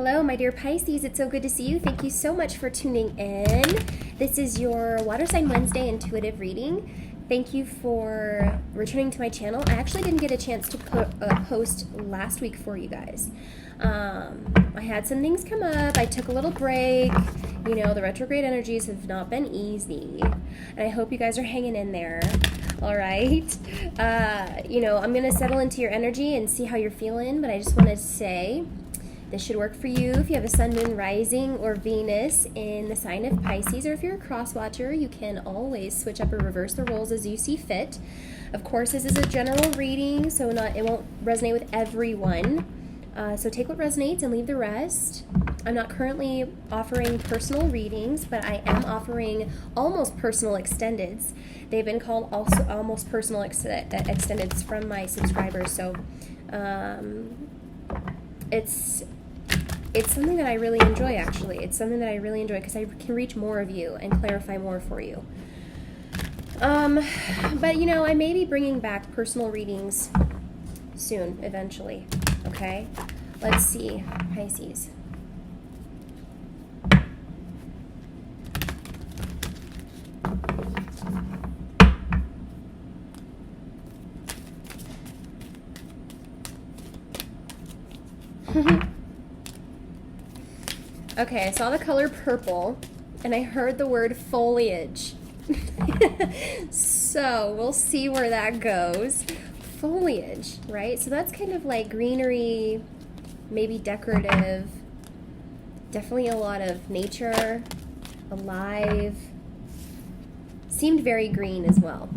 Hello, my dear Pisces. It's so good to see you. Thank you so much for tuning in. This is your Water Sign Wednesday intuitive reading. Thank you for returning to my channel. I actually didn't get a chance to post last week for you guys. I had some things come up. I took a little break. You know, the retrograde energies have not been easy. And I hope you guys are hanging in there. All right. You know, I'm going to settle into your energy and see how you're feeling. But I just wanted to say this should work for you if you have a sun, moon, rising, or Venus in the sign of Pisces. Or if you're a cross watcher, you can always switch up or reverse the roles as you see fit. Of course, this is a general reading, so it won't resonate with everyone. So take what resonates and leave the rest. I'm not currently offering personal readings, but I am offering almost personal extendeds. They've been called also almost personal extendeds from my subscribers. So it's something that I really enjoy, actually. It's something that I really enjoy because I can reach more of you and clarify more for you. But, you know, I may be bringing back personal readings soon, eventually. Okay? Let's see. Pisces. Okay, I saw the color purple, and I heard the word foliage. So, we'll see where that goes. Foliage, right? So that's kind of like greenery, maybe decorative, definitely a lot of nature, alive. Seemed very green as well.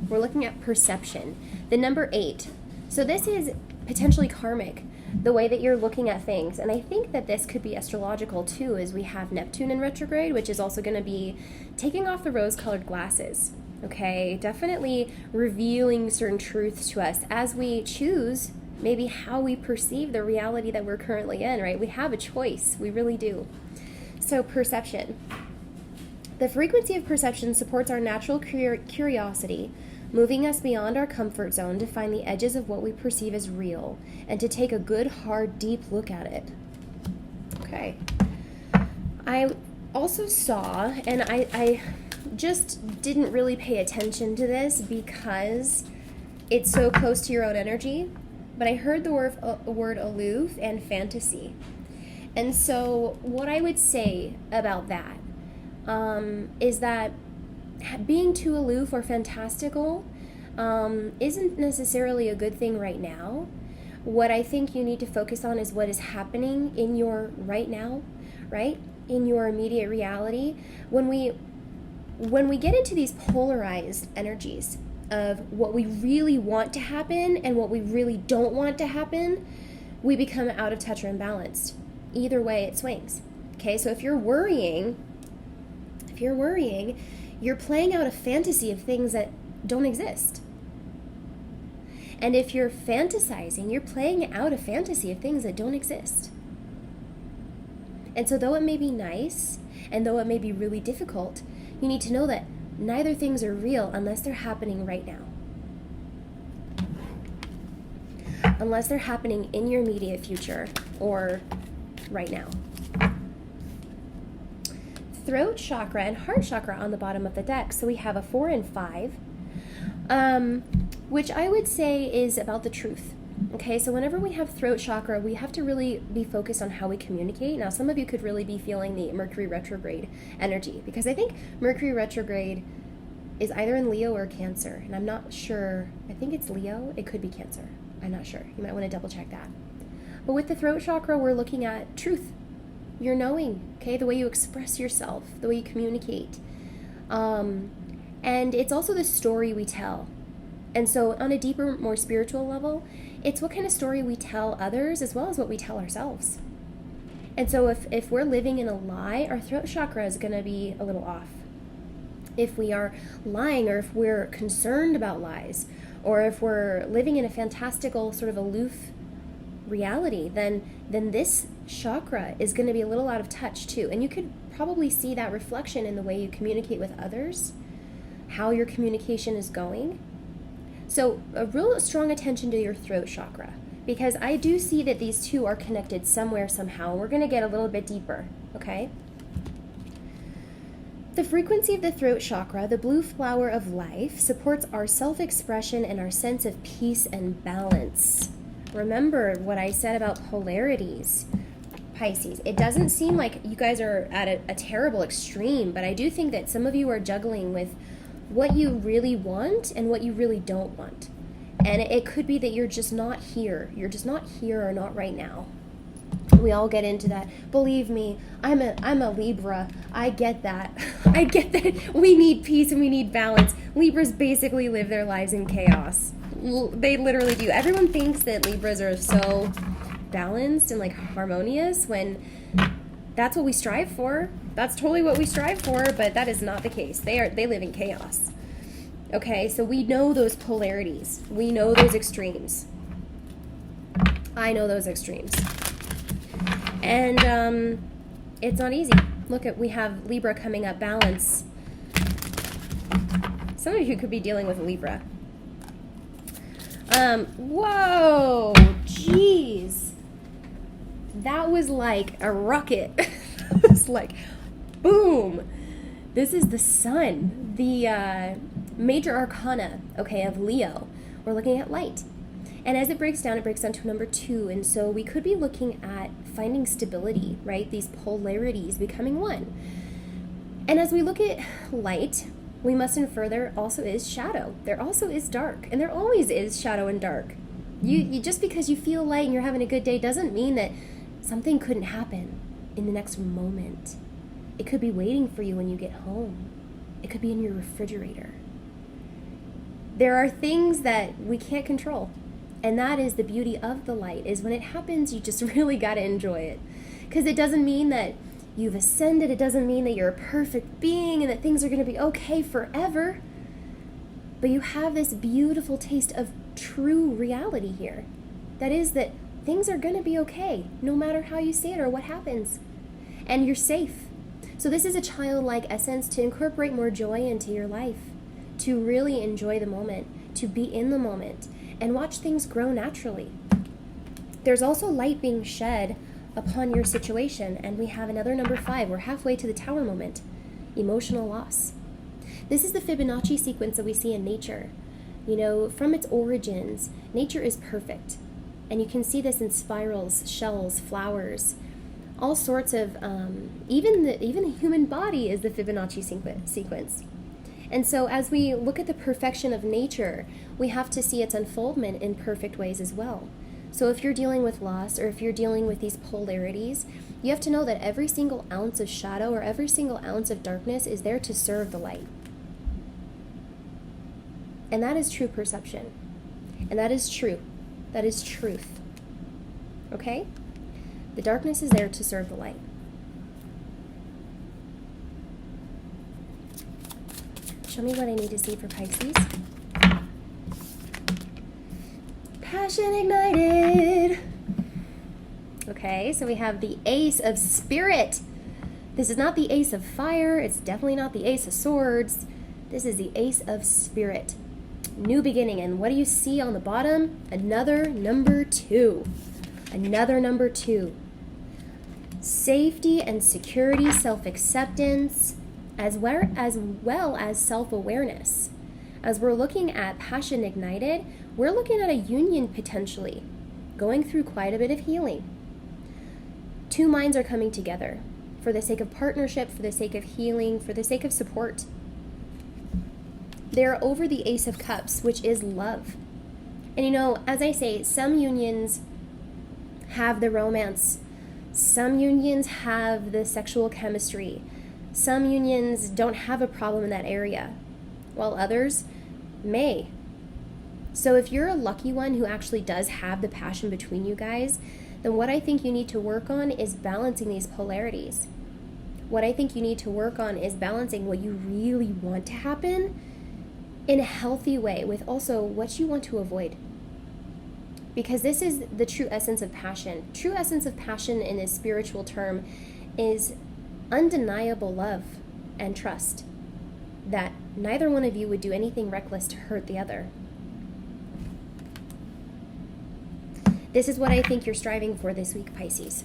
We're looking at perception. The number 8. So this is potentially karmic, the way that you're looking at things. And I think that this could be astrological too, as we have Neptune in retrograde, which is also going to be taking off the rose-colored glasses. Okay, definitely revealing certain truths to us as we choose maybe how we perceive the reality that we're currently in, right? We have a choice. We really do. So perception. The frequency of perception supports our natural curiosity, moving us beyond our comfort zone to find the edges of what we perceive as real and to take a good, hard, deep look at it. Okay. I also saw, and I just didn't really pay attention to this because it's so close to your own energy, but I heard the word aloof and fantasy. And so what I would say about that is that being too aloof or fantastical isn't necessarily a good thing right now. What I think you need to focus on is what is happening in your right now, right? In your immediate reality. When we get into these polarized energies of what we really want to happen and what we really don't want to happen, we become out of touch or imbalanced. Either way, it swings. Okay, so if you're worrying, you're playing out a fantasy of things that don't exist. And if you're fantasizing, you're playing out a fantasy of things that don't exist. And so though it may be nice, and though it may be really difficult, you need to know that neither things are real unless they're happening right now. Unless they're happening in your immediate future or right now. Throat chakra and heart chakra on the bottom of the deck. So we have a 4 and 5, which I would say is about the truth. Okay, so whenever we have throat chakra, we have to really be focused on how we communicate. Now, some of you could really be feeling the Mercury retrograde energy, because I think Mercury retrograde is either in Leo or Cancer, and I'm not sure. I think it's Leo. It could be Cancer. I'm not sure. You might want to double check that. But with the throat chakra, we're looking at truth. You're knowing, okay, the way you express yourself, the way you communicate. And it's also the story we tell. And so on a deeper, more spiritual level, it's what kind of story we tell others as well as what we tell ourselves. And so if we're living in a lie, our throat chakra is going to be a little off. If we are lying, or if we're concerned about lies, or if we're living in a fantastical sort of aloof reality, then this chakra is going to be a little out of touch too. And you could probably see that reflection in the way you communicate with others, how your communication is going. So a real strong attention to your throat chakra. because I do see that these two are connected somewhere, somehow. We're going to get a little bit deeper, okay? The frequency of the throat chakra, the blue flower of life, supports our self-expression and our sense of peace and balance. Remember what I said about polarities, Pisces. It doesn't seem like you guys are at a terrible extreme, but I do think that some of you are juggling with what you really want and what you really don't want. And it could be that you're just not here. You're just not here or not right now. We all get into that. Believe me, I'm a Libra. I get that. I get that we need peace and we need balance. Libras basically live their lives in chaos. They literally do. Everyone thinks that Libras are so balanced and like harmonious when that's what we strive for. That's totally what we strive for, but that is not the case. They live in chaos. Okay, so we know those polarities. We know those extremes. I know those extremes. And it's not easy. Look at, we have Libra coming up, balance. Some of you could be dealing with Libra. Whoa, jeez. That was like a rocket. It was like, boom. This is the sun, the major arcana, okay, of Leo. We're looking at light. And as it breaks down to number 2. And so we could be looking at finding stability, right? These polarities becoming one. And as we look at light, we must infer there also is shadow. There also is dark. And there always is shadow and dark. You just because you feel light and you're having a good day doesn't mean that something couldn't happen in the next moment. It could be waiting for you when you get home. It could be in your refrigerator. There are things that we can't control. And that is the beauty of the light, is when it happens, you just really got to enjoy it. Because it doesn't mean that you've ascended. It doesn't mean that you're a perfect being and that things are going to be okay forever. But you have this beautiful taste of true reality here. That is that things are going to be okay, no matter how you see it or what happens. And you're safe. So this is a childlike essence to incorporate more joy into your life, to really enjoy the moment, to be in the moment, and watch things grow naturally. There's also light being shed upon your situation, and we have another number 5. We're halfway to the Tower moment, emotional loss. This is the Fibonacci sequence that we see in nature. You know, from its origins, nature is perfect. And you can see this in spirals, shells, flowers, all sorts of, even the human body is the Fibonacci sequence. And so as we look at the perfection of nature, we have to see its unfoldment in perfect ways as well. So if you're dealing with loss, or if you're dealing with these polarities, you have to know that every single ounce of shadow or every single ounce of darkness is there to serve the light. And that is true perception. And that is true. That is truth. Okay? The darkness is there to serve the light. Show me what I need to see for Pisces. Passion ignited. Okay, so we have the Ace of Spirit. This is not the Ace of Fire. It's definitely not the Ace of Swords. This is the Ace of Spirit. New beginning. And what do you see on the bottom? Another number 2. Another number 2. Safety and security, self-acceptance, as well as self-awareness. As we're looking at passion ignited, we're looking at a union potentially, going through quite a bit of healing. 2 minds are coming together for the sake of partnership, for the sake of healing, for the sake of support. They're over the Ace of Cups, which is love. And you know, as I say, some unions have the romance. Some unions have the sexual chemistry. Some unions don't have a problem in that area, while others may. So if you're a lucky one who actually does have the passion between you guys, then what I think you need to work on is balancing these polarities. What I think you need to work on is balancing what you really want to happen in a healthy way with also what you want to avoid. Because this is the true essence of passion. True essence of passion in a spiritual term is undeniable love and trust that neither one of you would do anything reckless to hurt the other. This is what I think you're striving for this week, Pisces.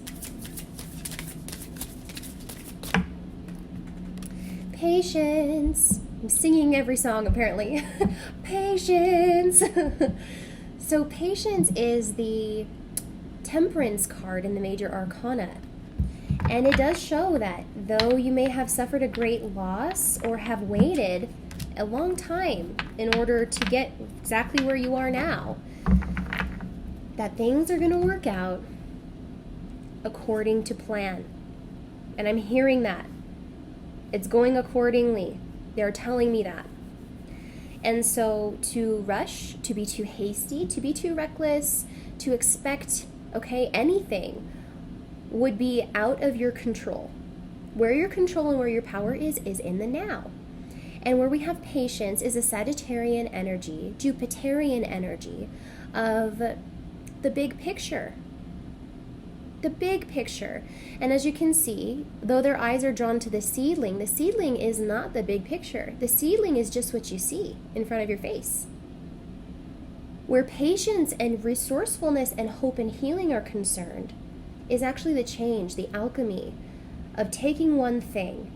Patience. I'm singing every song, apparently. Patience. So patience is the Temperance card in the Major Arcana. And it does show that though you may have suffered a great loss or have waited a long time in order to get exactly where you are now, that things are going to work out according to plan. And I'm hearing that. It's going accordingly. They're telling me that. And so to rush, to be too hasty, to be too reckless, to expect, anything would be out of your control. Where your control and where your power is in the now. And where we have patience is a Sagittarian energy, Jupiterian energy of the big picture. The big picture. And as you can see, though their eyes are drawn to the seedling is not the big picture. The seedling is just what you see in front of your face. Where patience and resourcefulness and hope and healing are concerned is actually the change, the alchemy of taking one thing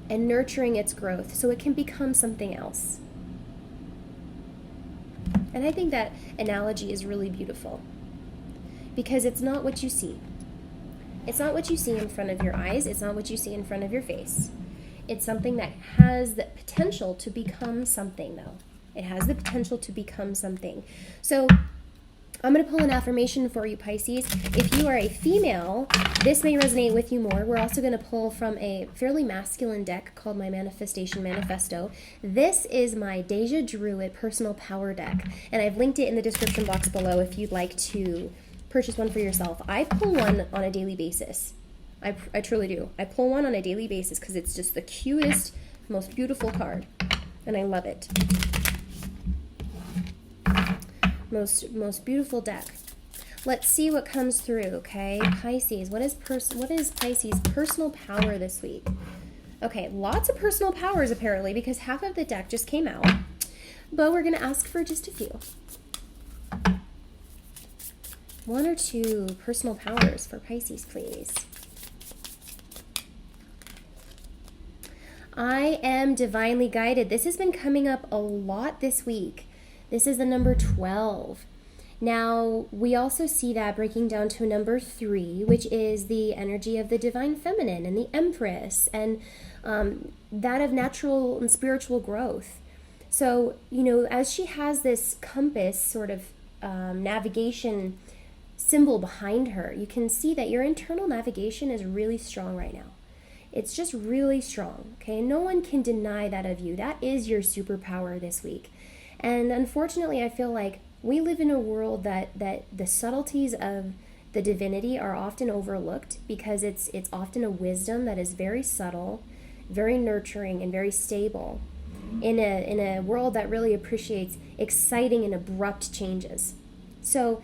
and nurturing its growth so it can become something else. And I think that analogy is really beautiful because it's not what you see. It's not what you see in front of your eyes. It's not what you see in front of your face. It's something that has the potential to become something, though. It has the potential to become something. So I'm going to pull an affirmation for you, Pisces. If you are a female, this may resonate with you more. We're also going to pull from a fairly masculine deck called my Manifestation Manifesto. This is my Deja Druid Personal Power deck, and I've linked it in the description box below if you'd like to purchase one for yourself. I pull one on a daily basis. I truly do. I pull one on a daily basis because it's just the cutest, most beautiful card, and I love it. Most beautiful deck. Let's see what comes through, okay? Pisces, what is Pisces' personal power this week? Okay, lots of personal powers apparently because half of the deck just came out, but we're going to ask for just a few. One or two personal powers for Pisces, please. I am divinely guided. This has been coming up a lot this week. This is the number 12. Now, we also see that breaking down to number 3, which is the energy of the divine feminine and the Empress, and that of natural and spiritual growth. So, as she has this compass sort of navigation symbol behind her, you can see that your internal navigation is really strong right now. It's just really strong, okay? No one can deny that of you. That is your superpower this week. And unfortunately, I feel like we live in a world that the subtleties of the divinity are often overlooked because it's often a wisdom that is very subtle, very nurturing, and very stable in a world that really appreciates exciting and abrupt changes. So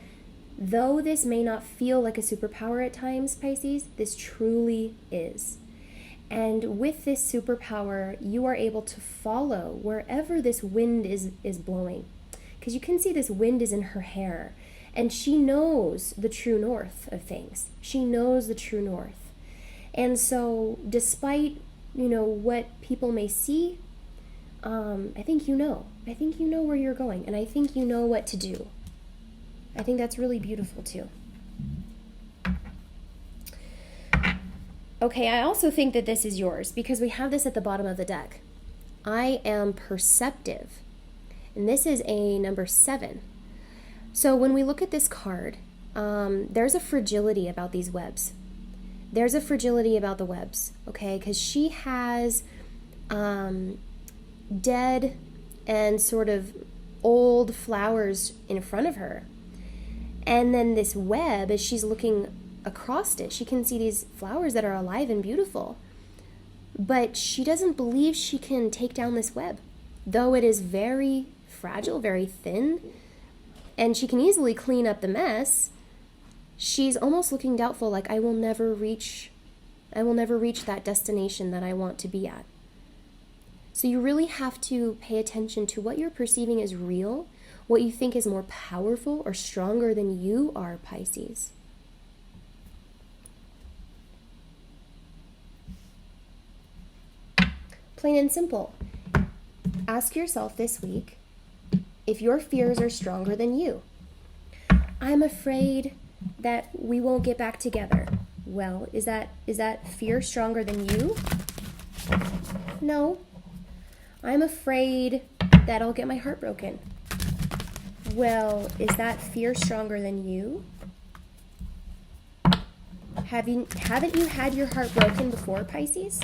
though this may not feel like a superpower at times, Pisces, this truly is. And with this superpower, you are able to follow wherever this wind is blowing. Because you can see this wind is in her hair. And she knows the true north of things. She knows the true north. And so despite, what people may see, I think you know. I think you know where you're going. And I think you know what to do. I think that's really beautiful too. Okay, I also think that this is yours because we have this at the bottom of the deck. I am perceptive. And this is a number 7. So when we look at this card, there's a fragility about these webs. There's a fragility about the webs, okay? Because she has dead and sort of old flowers in front of her. And then this web, as she's looking across it, she can see these flowers that are alive and beautiful. But she doesn't believe she can take down this web, though it is very fragile, very thin, and she can easily clean up the mess. She's almost looking doubtful, like I will never reach that destination that I want to be at. So you really have to pay attention to what you're perceiving as real, What you think is more powerful or stronger than you are, Pisces. Plain and simple. Ask yourself this week if your fears are stronger than you. I'm afraid that we won't get back together. Well, is that fear stronger than you? No. I'm afraid that I'll get my heart broken. Well, is that fear stronger than you? Haven't you had your heart broken before, Pisces?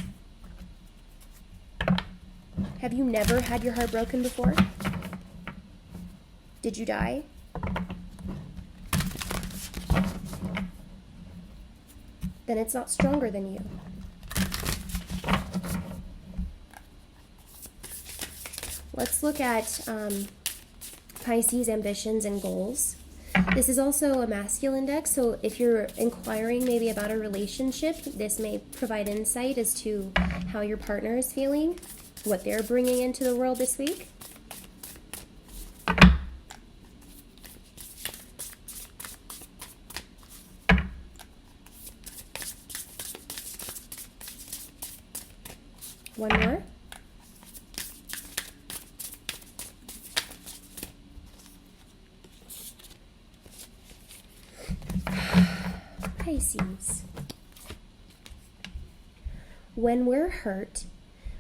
Have you never had your heart broken before? Did you die? Then it's not stronger than you. Let's look at Pisces ambitions and goals. This is also a masculine deck, so if you're inquiring maybe about a relationship, this may provide insight as to how your partner is feeling, what they're bringing into the world this week. One more. Pisces. When we're hurt,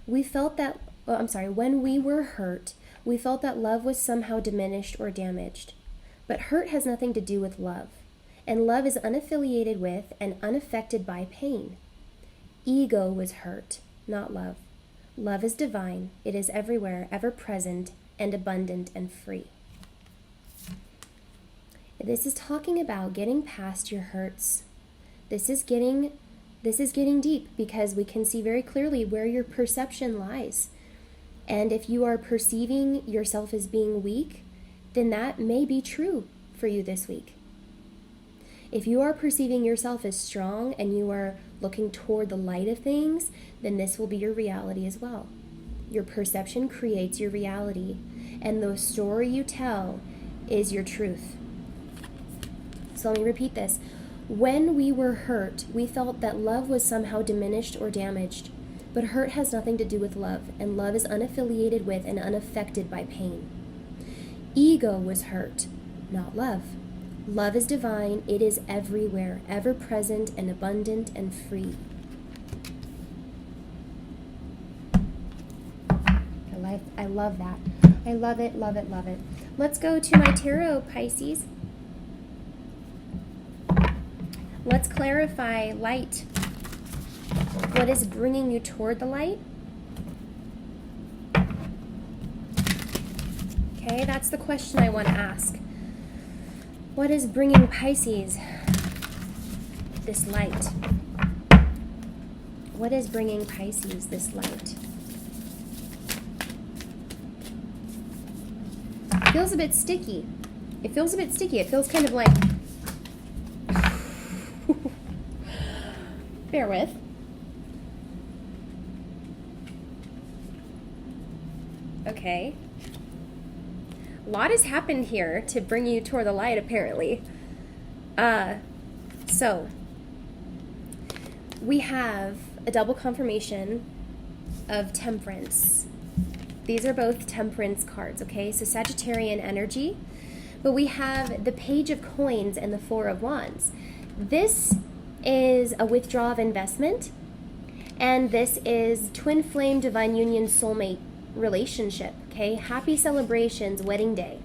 we felt that, when we were hurt, we felt that love was somehow diminished or damaged. But hurt has nothing to do with love, and love is unaffiliated with and unaffected by pain. Ego was hurt, not love. Love is divine. It is everywhere, ever present, and abundant and free. This is talking about getting past your hurts. This is getting deep, because we can see very clearly where your perception lies. And if you are perceiving yourself as being weak, then that may be true for you this week. If you are perceiving yourself as strong and you are looking toward the light of things, then this will be your reality as well. Your perception creates your reality, and the story you tell is your truth. So let me repeat this. When we were hurt, we felt that love was somehow diminished or damaged. But hurt has nothing to do with love, and love is unaffiliated with and unaffected by pain. Ego was hurt, not love. Love is divine. It is everywhere, ever present and abundant and free. I love that. I love it, love it, love it. Let's go to my tarot, Pisces. Let's clarify light. What is bringing you toward the light? Okay, that's the question I want to ask. What is bringing Pisces this light? What is bringing Pisces this light? It feels a bit sticky. It feels a bit sticky. It feels kind of like... Bear with. Okay. A lot has happened here to bring you toward the light, apparently. So, we have a double confirmation of Temperance. These are both Temperance cards, okay? So Sagittarian energy. But we have the Page of Coins and the Four of Wands. This is a withdrawal of investment, and this is twin flame divine union soulmate relationship, okay? Happy celebrations, wedding day.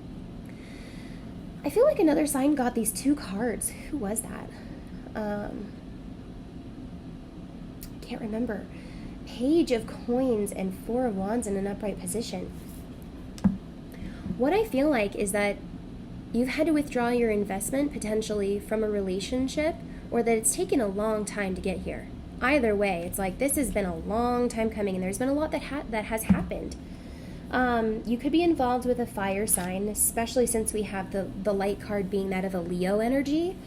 I feel like another sign got these two cards. Who was that? Can't remember. Page of Coins and Four of Wands in an upright position. What I feel like is that you've had to withdraw your investment potentially from a relationship, or that it's taken a long time to get here. Either way, it's like this has been a long time coming, and there's been a lot that has happened. You could be involved with a fire sign, especially since we have the light card being that of a Leo energy.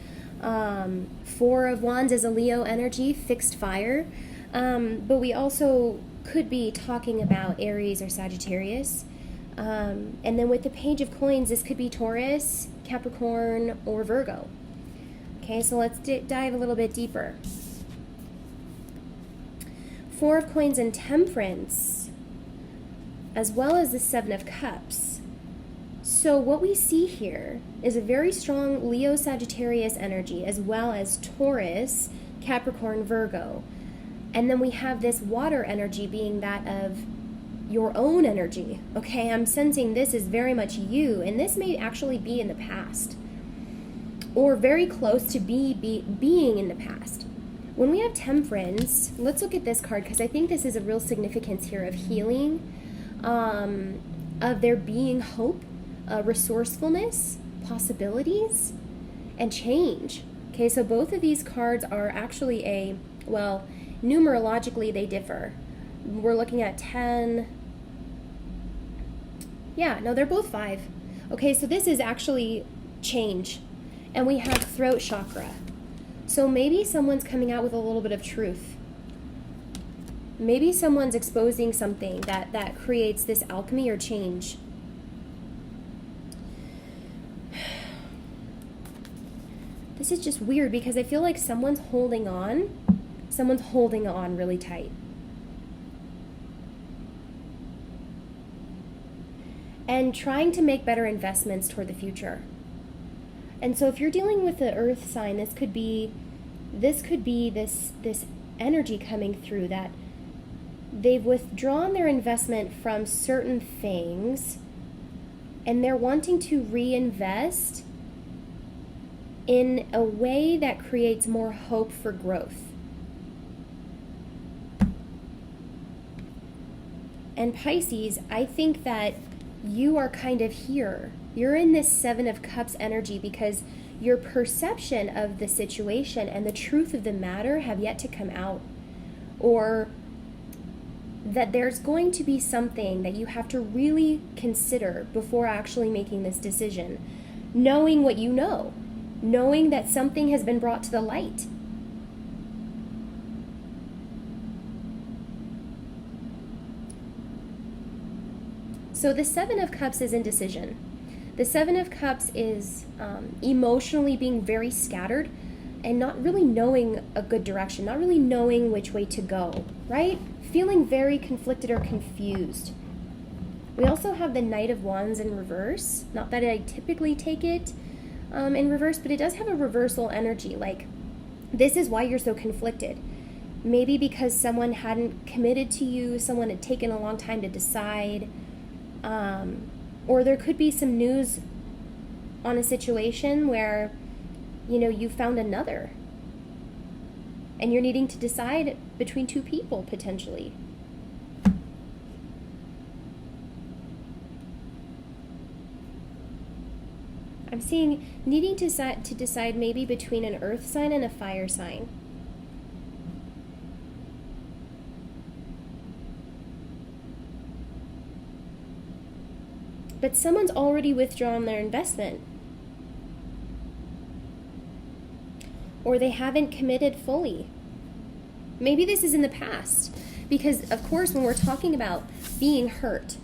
Four of Wands is a Leo energy, fixed fire. But we also could be talking about Aries or Sagittarius. And then with the Page of Coins, this could be Taurus, Capricorn, or Virgo. Okay, so let's dive a little bit deeper. Four of Coins and Temperance, as well as the Seven of Cups. So what we see here is a very strong Leo Sagittarius energy, as well as Taurus, Capricorn, Virgo. And then we have this water energy being that of your own energy. Okay, I'm sensing this is very much you, and this may actually be in the past, or very close to being in the past. When we have Temperance, let's look at this card, because I think this is a real significance here of healing, of there being hope, resourcefulness, possibilities, and change. Okay, so both of these cards are actually well, numerologically they differ. We're looking at 10. Yeah, no, they're both 5. Okay, so this is actually change. And we have throat chakra. So maybe someone's coming out with a little bit of truth. Maybe someone's exposing something that creates this alchemy or change. This is just weird because I feel like someone's holding on. Someone's holding on really tight. And trying to make better investments toward the future. And so if you're dealing with the earth sign, this could be this energy coming through that they've withdrawn their investment from certain things and they're wanting to reinvest in a way that creates more hope for growth. And Pisces, I think that you are kind of here. You're in this Seven of Cups energy because your perception of the situation and the truth of the matter have yet to come out. Or that there's going to be something that you have to really consider before actually making this decision. Knowing what you know. Knowing that something has been brought to the light. So the Seven of Cups is indecision. The Seven of Cups is emotionally being very scattered and not really knowing a good direction, not really knowing which way to go, right? Feeling very conflicted or confused. We also have the Knight of Wands in reverse. Not that I typically take it in reverse, but it does have a reversal energy. Like, this is why you're so conflicted. Maybe because someone hadn't committed to you, someone had taken a long time to decide, or there could be some news on a situation where, you found another and you're needing to decide between two people potentially. I'm seeing needing to decide maybe between an earth sign and a fire sign. But someone's already withdrawn their investment. Or they haven't committed fully. Maybe this is in the past. Because, of course, when we're talking about being hurt,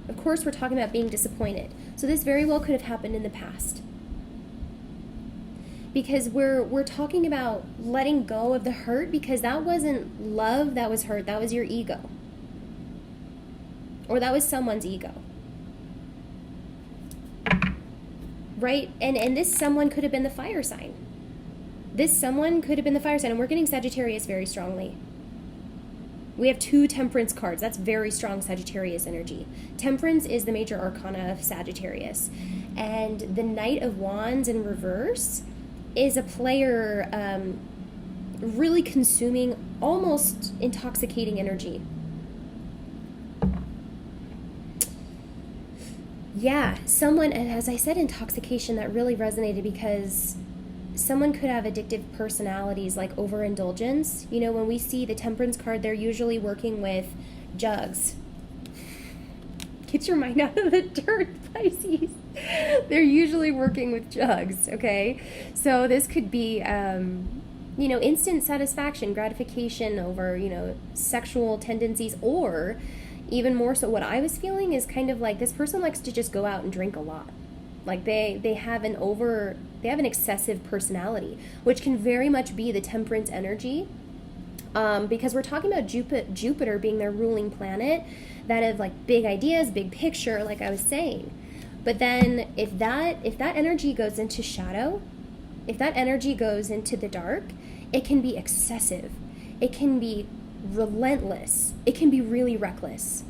of course we're talking about being disappointed. So this very well could have happened in the past. Because we're talking about letting go of the hurt, because that wasn't love that was hurt, that was your ego. Or that was someone's ego. Right? And this someone could have been the fire sign. This someone could have been the fire sign. And we're getting Sagittarius very strongly. We have 2 Temperance cards. That's very strong Sagittarius energy. Temperance is the major arcana of Sagittarius. And the Knight of Wands in reverse is a player really consuming, almost intoxicating energy. Yeah, someone, and as I said, intoxication, that really resonated because someone could have addictive personalities like overindulgence. When we see the Temperance card, they're usually working with jugs. Get your mind out of the dirt, Pisces. They're usually working with jugs, okay? So this could be, instant satisfaction, gratification over, sexual tendencies, or even more so what I was feeling is kind of like this person likes to just go out and drink a lot. Like they have an excessive personality, which can very much be the temperance energy. Because we're talking about Jupiter being their ruling planet, that of like big ideas, big picture, like I was saying. But then if that energy goes into shadow, if that energy goes into the dark, it can be excessive. It can be relentless. It can be really reckless.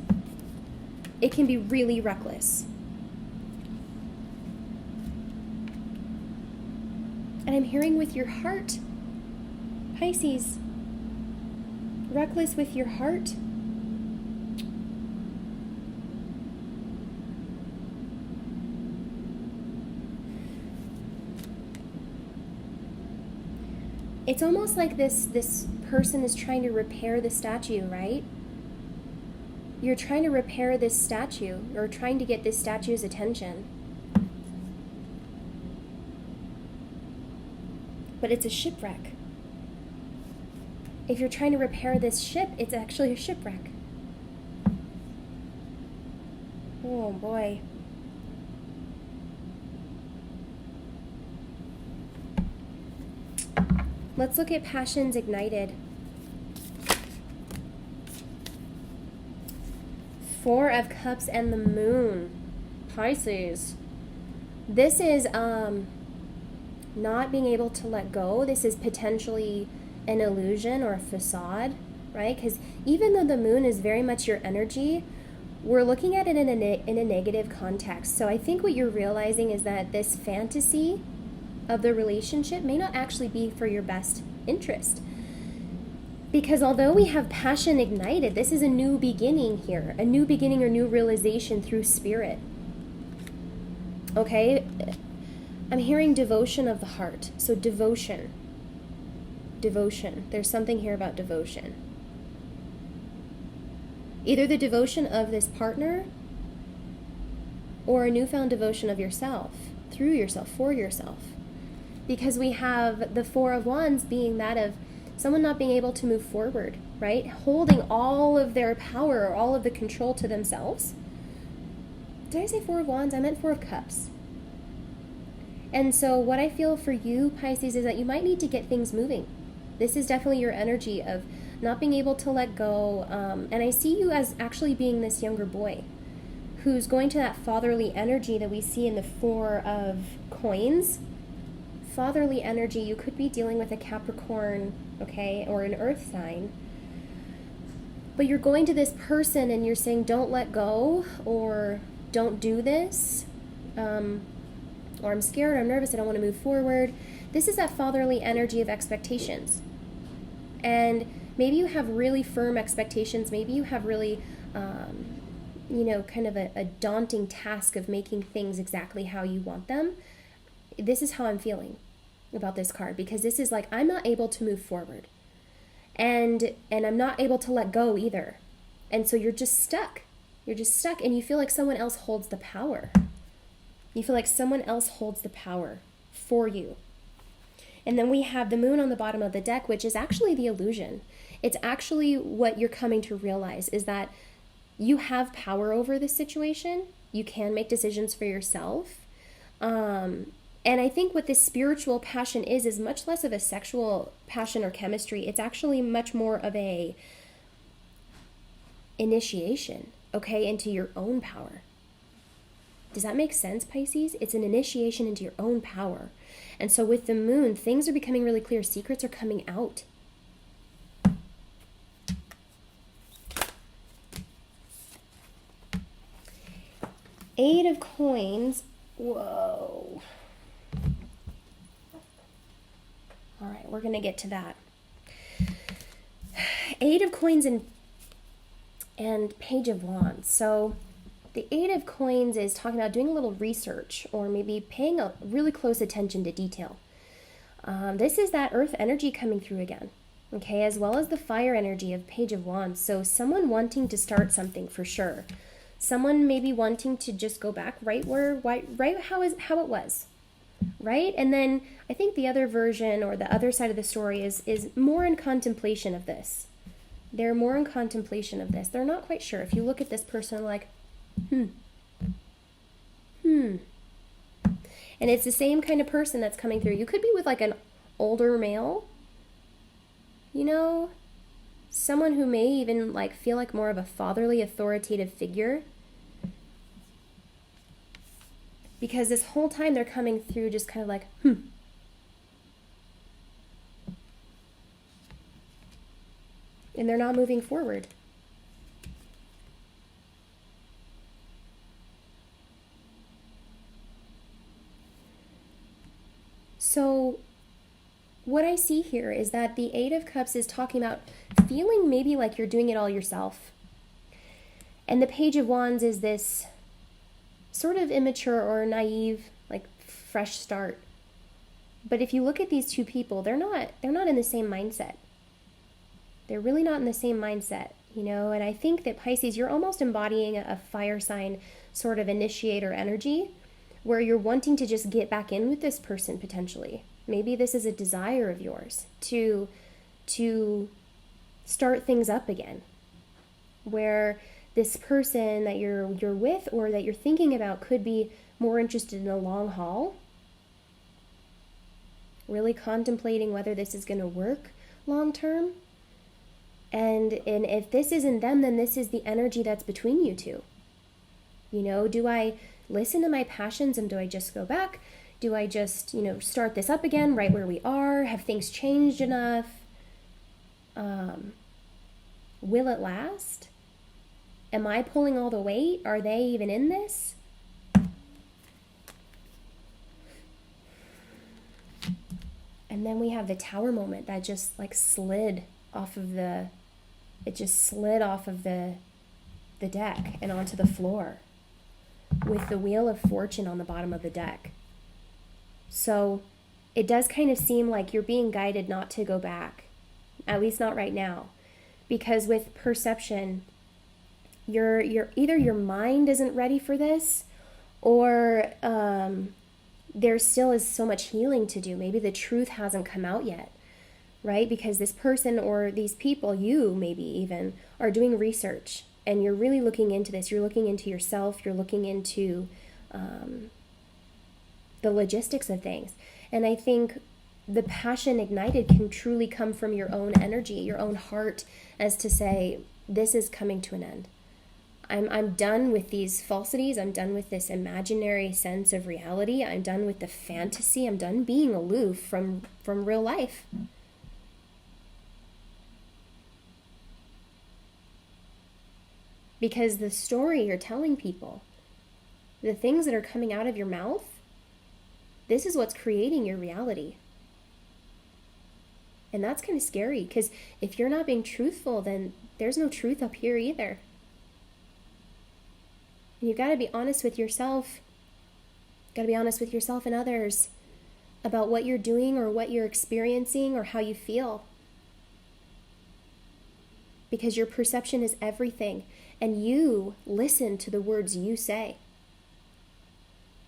It can be really reckless. And I'm hearing with your heart, Pisces, reckless with your heart. It's almost like this person is trying to repair the statue, right? You're trying to repair this statue, or trying to get this statue's attention. But it's a shipwreck. If you're trying to repair this ship, it's actually a shipwreck. Oh boy. Let's look at passions ignited. 4 of Cups and the Moon. Pisces. This is not being able to let go. This is potentially an illusion or a facade, right? Because even though the moon is very much your energy, we're looking at it in a negative context. So I think what you're realizing is that this fantasy of the relationship may not actually be for your best interest. Because although we have passion ignited, this is a new beginning here, a new beginning or new realization through spirit. Okay? I'm hearing devotion of the heart. So devotion. Devotion. There's something here about devotion. Either the devotion of this partner or a newfound devotion of yourself, through yourself, for yourself. Because we have the 4 of Wands being that of someone not being able to move forward, right? Holding all of their power or all of the control to themselves. Did I say 4 of Wands? I meant 4 of Cups. And so what I feel for you, Pisces, is that you might need to get things moving. This is definitely your energy of not being able to let go. And I see you as actually being this younger boy who's going to that fatherly energy that we see in the 4 of Coins. Fatherly energy, you could be dealing with a Capricorn, okay, or an earth sign. But you're going to this person and you're saying, don't let go, or don't do this, or I'm scared, or I'm nervous, I don't want to move forward. This is that fatherly energy of expectations. And maybe you have really firm expectations. Maybe you have really, kind of a daunting task of making things exactly how you want them. This is how I'm feeling about this card, because this is like, I'm not able to move forward. And I'm not able to let go either. And so you're just stuck. You're just stuck, and you feel like someone else holds the power. You feel like someone else holds the power for you. And then we have the moon on the bottom of the deck, which is actually the illusion. It's actually what you're coming to realize is that you have power over this situation. You can make decisions for yourself. And I think what this spiritual passion is much less of a sexual passion or chemistry. It's actually much more of a initiation, okay, into your own power. Does that make sense, Pisces? It's an initiation into your own power. And so with the moon, things are becoming really clear. Secrets are coming out. Eight of Coins. Whoa. All right, we're going to get to that. Eight of Coins and Page of Wands. So the Eight of Coins is talking about doing a little research or maybe paying a really close attention to detail. This is that earth energy coming through again, okay, as well as the fire energy of Page of Wands. So someone wanting to start something for sure. Someone maybe wanting to just go back right how it was, right? And then I think the other version or the other side of the story is more in contemplation of this. They're more in contemplation of this. They're not quite sure. If you look at this person like, and it's the same kind of person that's coming through. You could be with like an older male, you know, someone who may even like feel like more of a fatherly, authoritative figure. Because this whole time they're coming through just kind of like, and they're not moving forward. So what I see here is that the Eight of Cups is talking about feeling maybe like you're doing it all yourself. And the Page of Wands is this sort of immature or naive, like fresh start. But if you look at these two people, they're not in the same mindset. They're really not in the same mindset, you know, and I think that Pisces, you're almost embodying a fire sign sort of initiator energy where you're wanting to just get back in with this person potentially. Maybe this is a desire of yours to start things up again, where this person that you're with or that you're thinking about could be more interested in the long haul, really contemplating whether this is going to work long term. And if this isn't them, then this is the energy that's between you two. You know, do I listen to my passions and do I just go back? Do I just, you know, start this up again right where we are? Have things changed enough? Will it last? Am I pulling all the weight? Are they even in this? And then we have the Tower moment that just like slid off of the deck and onto the floor with the Wheel of Fortune on the bottom of the deck. So it does kind of seem like you're being guided not to go back, at least not right now, because with perception, you're either your mind isn't ready for this, or there still is so much healing to do. Maybe the truth hasn't come out yet. Right? Because this person or these people, you maybe even, are doing research and you're really looking into this. You're looking into yourself. You're looking into the logistics of things. And I think the passion ignited can truly come from your own energy, your own heart, as to say, this is coming to an end. I'm done with these falsities. I'm done with this imaginary sense of reality. I'm done with the fantasy. I'm done being aloof from real life. Because the story you're telling people, the things that are coming out of your mouth, this is what's creating your reality. And that's kind of scary, because if you're not being truthful, then there's no truth up here either. And you've got to be honest with yourself. Got to be honest with yourself and others about what you're doing or what you're experiencing or how you feel. Because your perception is everything. And you listen to the words you say.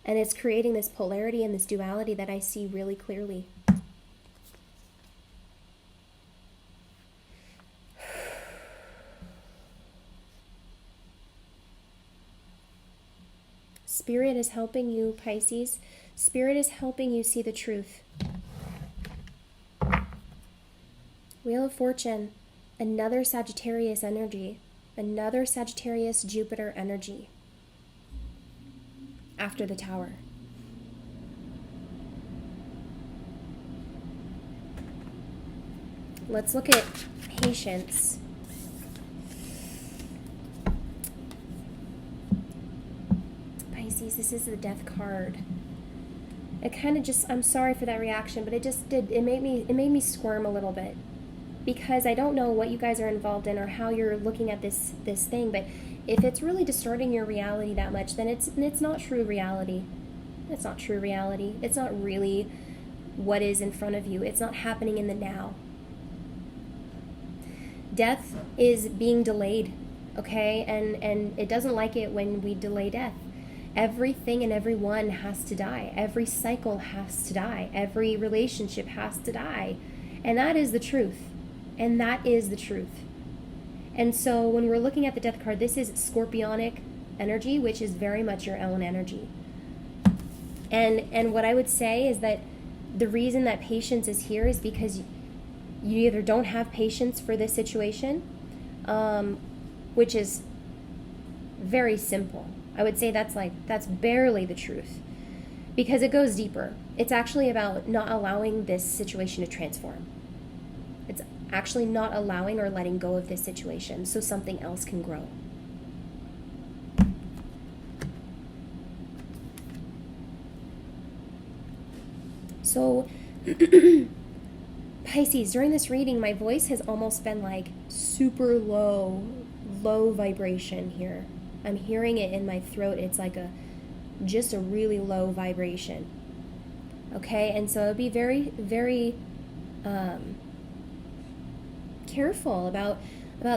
And it's creating this polarity and this duality that I see really clearly. Spirit is helping you, Pisces. Spirit is helping you see the truth. Wheel of Fortune, another Sagittarius energy. Another Sagittarius Jupiter energy after the Tower. Let's look at patience. Pisces, this is the Death card. It kind of just, I'm sorry for that reaction, but it just did, it made me squirm a little bit. Because I don't know what you guys are involved in or how you're looking at this thing, but if it's really distorting your reality that much, then it's not true reality. It's not true reality. It's not really what is in front of you. It's not happening in the now. Death is being delayed, okay? And it doesn't like it when we delay death. Everything and everyone has to die. Every cycle has to die. Every relationship has to die. And that is the truth. And that is the truth. And so when we're looking at the death card, this is scorpionic energy, which is very much your own energy. And what I would say is that the reason that patience is here is because you either don't have patience for this situation, which is very simple. I would say that's barely the truth, because it goes deeper. It's actually about not allowing this situation to transform. It's actually not allowing or letting go of this situation so something else can grow. So, Pisces, during this reading, my voice has almost been like super low vibration here. I'm hearing it in my throat. It's like just a really low vibration. Okay, and so be very, very careful about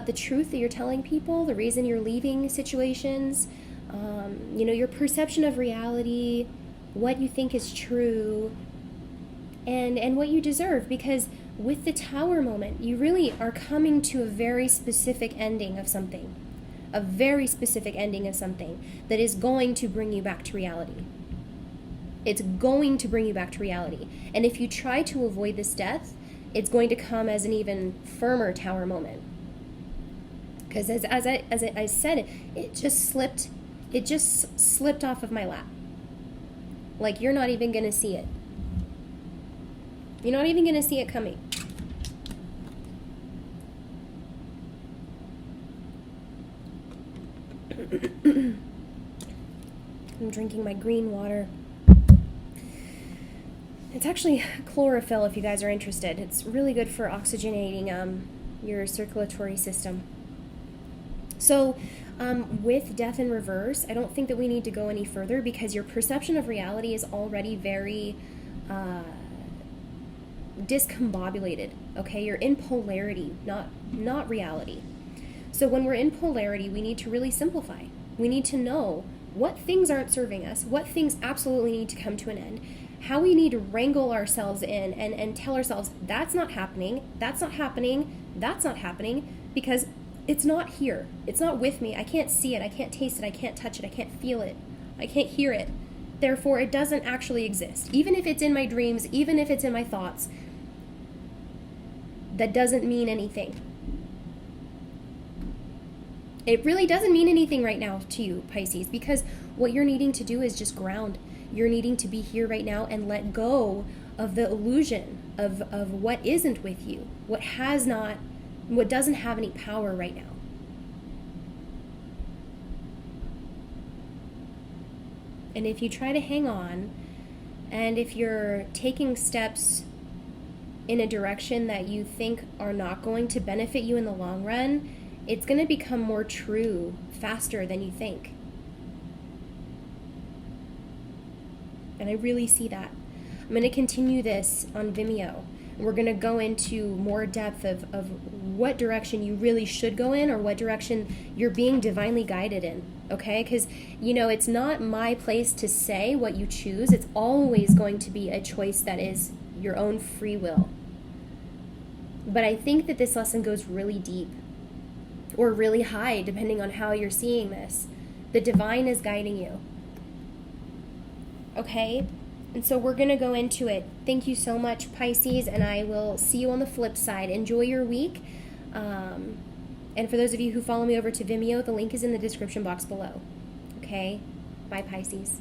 the truth that you're telling people, the reason you're leaving situations, your perception of reality, what you think is true, and what you deserve, because with the Tower moment, you really are coming to a very specific ending of something. A very specific ending of something that is going to bring you back to reality. It's going to bring you back to reality. And if you try to avoid this death, it's going to come as an even firmer Tower moment. Because as I said, it just slipped off of my lap. Like, you're not even going to see it. You're not even going to see it coming. I'm drinking my green water. It's actually chlorophyll, if you guys are interested. It's really good for oxygenating your circulatory system. So with death in reverse, I don't think that we need to go any further, because your perception of reality is already very discombobulated. Okay, you're in polarity, not reality. So when we're in polarity, we need to really simplify. We need to know what things aren't serving us, what things absolutely need to come to an end, how we need to wrangle ourselves in and tell ourselves, that's not happening, that's not happening, that's not happening, because it's not here. It's not with me. I can't see it. I can't taste it. I can't touch it. I can't feel it. I can't hear it. Therefore, it doesn't actually exist. Even if it's in my dreams, even if it's in my thoughts, that doesn't mean anything. It really doesn't mean anything right now to you, Pisces, because what you're needing to do is just ground. You're needing to be here right now and let go of the illusion of what isn't with you, what doesn't have any power right now. And if you try to hang on, and if you're taking steps in a direction that you think are not going to benefit you in the long run, it's going to become more true faster than you think. And I really see that. I'm going to continue this on Vimeo. We're going to go into more depth of what direction you really should go in, or what direction you're being divinely guided in, okay? Because, it's not my place to say what you choose. It's always going to be a choice that is your own free will. But I think that this lesson goes really deep, or really high, depending on how you're seeing this. The divine is guiding you. Okay? And so we're going to go into it. Thank you so much, Pisces, and I will see you on the flip side. Enjoy your week. And for those of you who follow me over to Vimeo, the link is in the description box below. Okay? Bye, Pisces.